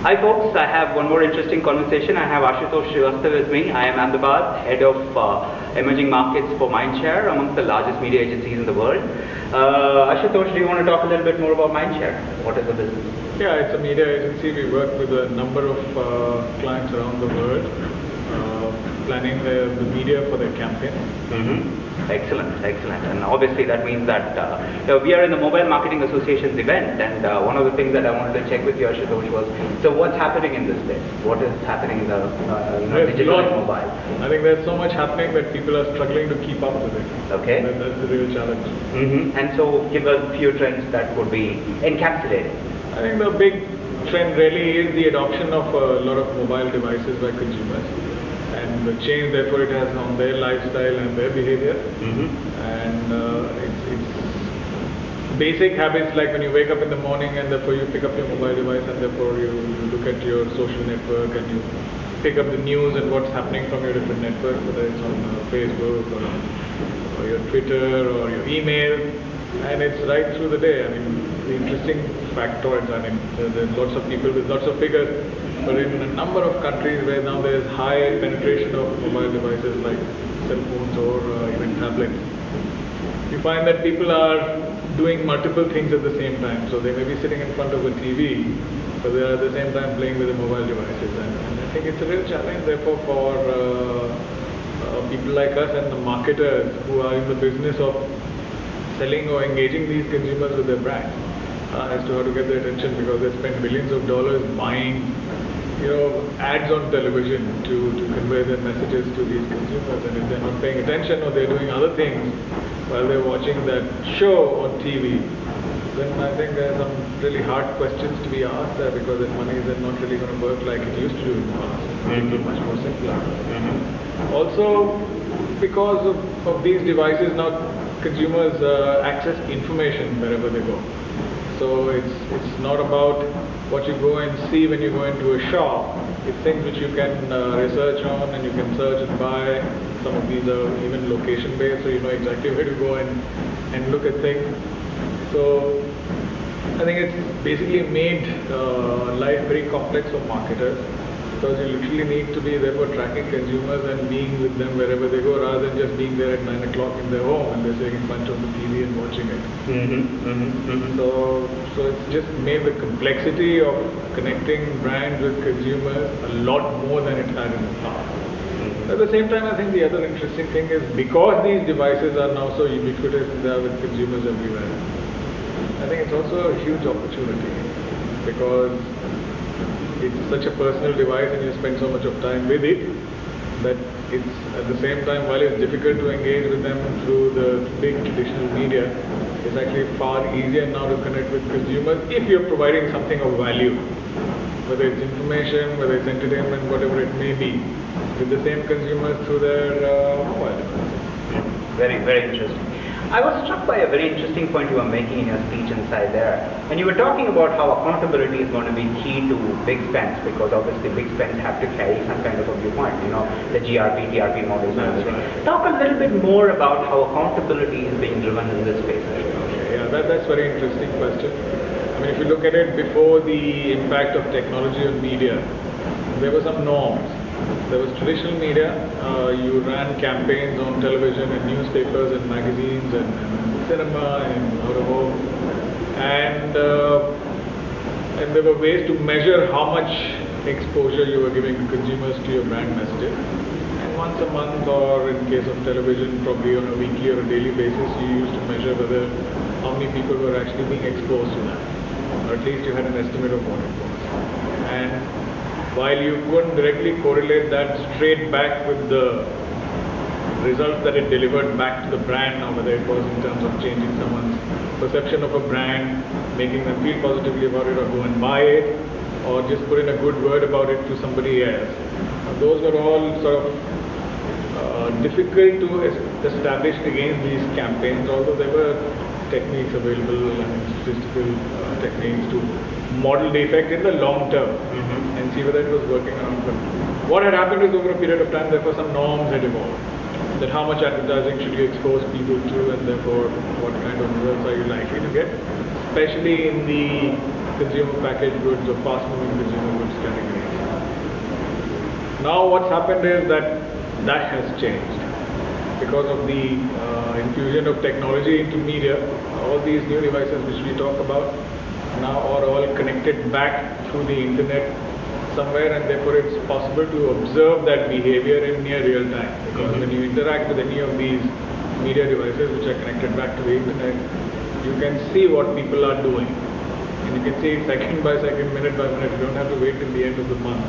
Hi folks, I have one more interesting conversation. I have Ashutosh Srivastava with me. I am Ahmedabad, head of emerging markets for Mindshare, amongst the largest media agencies in the world. Ashutosh, do you want to talk a little bit more about Mindshare? What is the business? Yeah, it's a media agency. We work with a number of clients around the world, planning the media for their campaign. Excellent, excellent. And obviously that means that we are in the Mobile Marketing Association's event, and one of the things that I wanted to check with you, Ashutosh, was, so what's happening in this space? What is happening in the digital and mobile? I think there's so much happening that people are struggling to keep up with it. Okay. That's the real challenge. And so give us a few trends that would be encapsulated. I think the big trend really is the adoption of a lot of mobile devices by consumers, and the change therefore it has on their lifestyle and their behavior. And it's basic habits like when you wake up in the morning and therefore you pick up your mobile device and therefore you look at your social network and you pick up the news and what's happening from your different networks, whether it's on Facebook or your Twitter or your email, and it's right through the day. I mean, the interesting factoids, I mean, there's lots of people with lots of figures, but in a number of countries where now there's high penetration of mobile devices like cell phones or even tablets, you find that people are doing multiple things at the same time. So they may be sitting in front of a TV, but they are at the same time playing with the mobile devices. And I think it's a real challenge therefore for people like us and the marketers who are in the business of selling or engaging these consumers with their brand, as to how to get their attention, because they spend millions of dollars buying ads on television to convey their messages to these consumers, and if they're not paying attention or they're doing other things while they're watching that show on TV, then I think there are some really hard questions to be asked there, because that money is then not really going to work like it used to do in the past. It's much more simpler. Also, because of these devices now, consumers access information wherever they go. So it's not about what you go and see when you go into a shop. It's things which you can research on, and you can search and buy. Some of these are even location based, so you know exactly where to go and look at things. So I think it's basically made life very complex for marketers, because you literally need to be there for tracking consumers and being with them wherever they go, rather than just being there at 9 o'clock in their home and they're sitting in front of the TV and watching it. So it's just made the complexity of connecting brands with consumers a lot more than it had in the past. At the same time, I think the other interesting thing is, because these devices are now so ubiquitous and they are with consumers everywhere, I think it's also a huge opportunity, because it's such a personal device and you spend so much of time with it, that it's at the same time, while it's difficult to engage with them through the big traditional media, it's actually far easier now to connect with consumers if you're providing something of value, whether it's information, whether it's entertainment, whatever it may be, with the same consumers through their mobile devices. Very, very interesting. I was struck by a very interesting point you were making in your speech inside there. When you were talking about how accountability is going to be key to big spends, because obviously big spends have to carry some kind of a viewpoint, the GRP, TRP models and everything. Right. Talk a little bit more about how accountability is being driven in this space. Yeah, that's a very interesting question. I mean, if you look at it, before the impact of technology on media, there were some norms. There was traditional media. You ran campaigns on television and newspapers and magazines and cinema and out of home, and there were ways to measure how much exposure you were giving consumers to your brand messages. And once a month, or in case of television, probably on a weekly or a daily basis, you used to measure whether how many people were actually being exposed to that, or at least you had an estimate of what it was. And while you couldn't directly correlate that straight back with the results that it delivered back to the brand, or whether it was in terms of changing someone's perception of a brand, making them feel positively about it or go and buy it, or just put in a good word about it to somebody else. Those were all sort of difficult to establish against these campaigns, although there were techniques available and statistical techniques to model the effect in the long term and see whether it was working or not. But what had happened is, over a period of time, therefore some norms had evolved, that how much advertising should you expose people to, and therefore what kind of results are you likely to get, especially in the consumer packaged goods or fast-moving consumer goods categories. Now what's happened is that has changed because of the infusion of technology into media. All these new devices which we talk about now are all connected back through the internet somewhere, and therefore it's possible to observe that behavior in near real time, because when you interact with any of these media devices which are connected back to the internet, you can see what people are doing, and you can see it second by second, minute by minute. You don't have to wait till the end of the month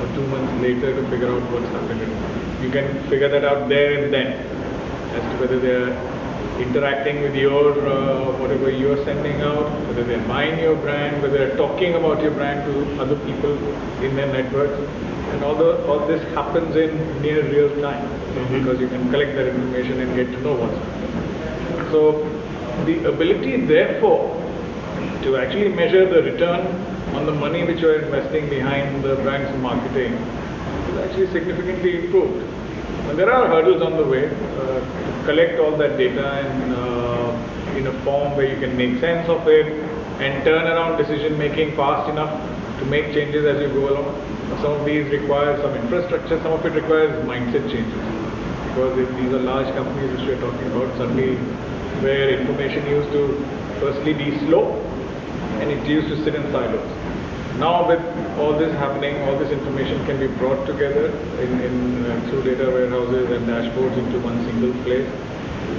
or 2 months later to figure out what's happening. You can figure that out there and then as to whether they're interacting with your whatever you're sending out, whether they're buying your brand, whether they're talking about your brand to other people in their network, and all this happens in near real time, because you can collect that information and get to know what's happening. So the ability, therefore, to actually measure the return on the money which you're investing behind the brand's marketing is actually significantly improved. And there are hurdles on the way to collect all that data in a form where you can make sense of it and turn around decision making fast enough to make changes as you go along. Some of these require some infrastructure, some of it requires mindset changes, because if these are large companies which we are talking about, suddenly where information used to firstly be slow and it used to sit in silos. Now with all this happening, all this information can be brought together through data warehouses and dashboards into one single place,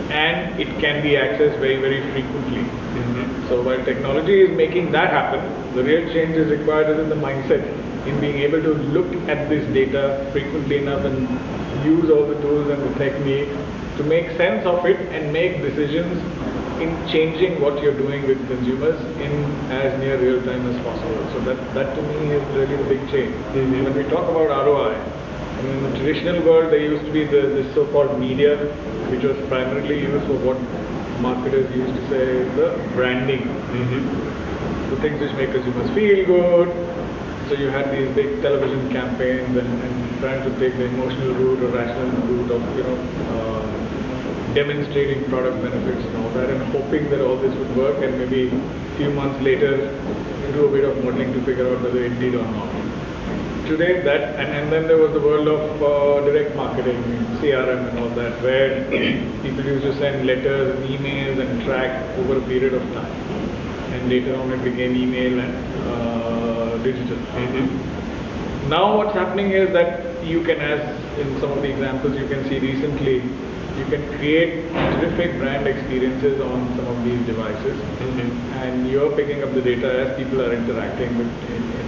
and it can be accessed very, very frequently. So while technology is making that happen, the real change is required is in the mindset, in being able to look at this data frequently enough and use all the tools and the technique to make sense of it and make decisions in changing what you're doing with consumers in as near real time as possible. So that to me is really the big change. When we talk about ROI, in the traditional world there used to be this so-called media, which was primarily used for what marketers used to say the branding, the things which make consumers feel good. So you had these big television campaigns and trying to take the emotional route or rational route of demonstrating product benefits and all that, and hoping that all this would work, and maybe a few months later do a bit of modeling to figure out whether it did or not. Today and then there was the world of direct marketing, CRM and all that, where people used to send letters and emails and track over a period of time, and later on it became email and digital. Now what's happening is that you can, as in some of the examples you can see recently, you can create terrific brand experiences on some of these devices, and you're picking up the data as people are interacting with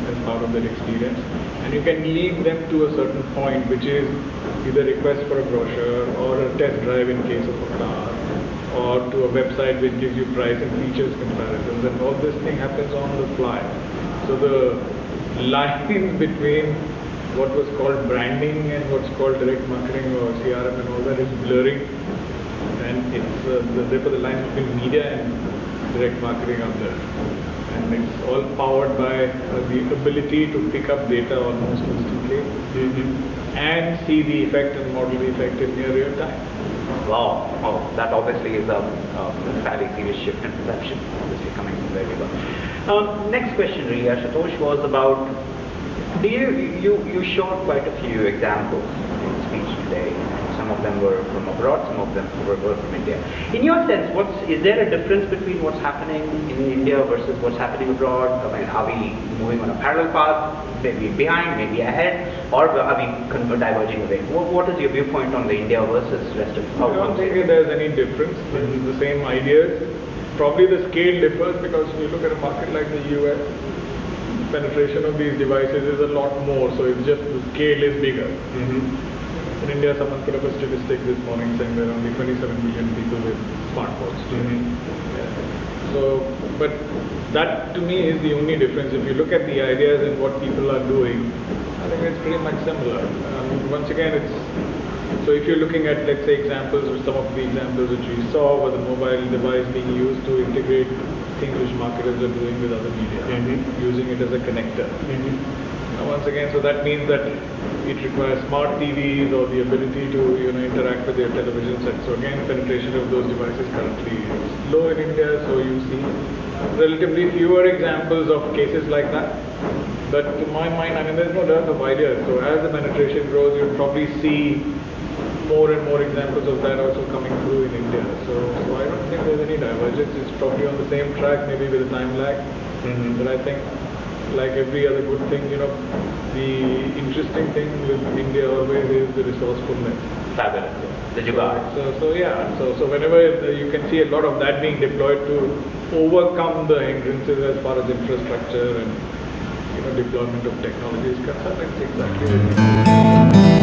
as part of that experience, and you can lead them to a certain point, which is either request for a brochure or a test drive in case of a car, or to a website which gives you price and features comparisons, and all this thing happens on the fly. So the lines between what was called branding and what's called direct marketing or CRM and all that is blurring, and it's therefore the lines between media and direct marketing are blurred, and it's all powered by the ability to pick up data almost instantly and see the effect and model the effect in near real time. Wow, oh, that obviously is a fairly serious shift in perception, obviously coming from where we were. Next question, really, Ashutosh, was about, you showed quite a few examples in speech today. Some of them were from abroad, some of them were from India. In your sense, is there a difference between what's happening in India versus what's happening abroad? I mean, are we moving on a parallel path, maybe behind, maybe ahead, or are we diverging away? What is your viewpoint on the India versus rest of the world? I don't think there's any difference. It's the same ideas. Probably the scale differs, because if you look at a market like the US, penetration of these devices is a lot more, so it's just the scale is bigger. In India, someone put up a statistic this morning saying there are only 27 million people with smartphones. So, but that to me is the only difference. If you look at the ideas and what people are doing, I think it's pretty much similar. Once again, so if you're looking at, let's say, examples, or some of the examples which we saw, were the mobile device being used to integrate things which marketers are doing with other media, using it as a connector. Once again, so that means that it requires smart TVs or the ability to interact with their television sets. So again, penetration of those devices currently is low in India. So you see relatively fewer examples of cases like that. But to my mind, I mean, there's no dearth of ideas. So as the penetration grows, you'll probably see more and more examples of that also coming through in India. So I don't think there's any divergence. It's probably on the same track, maybe with a time lag. But I think, like every other good thing, the interesting thing with India always is the resourcefulness. Fabulous. The jugaad. So whenever you can see a lot of that being deployed to overcome the hindrances as far as infrastructure and deployment of technology is concerned, it's exactly.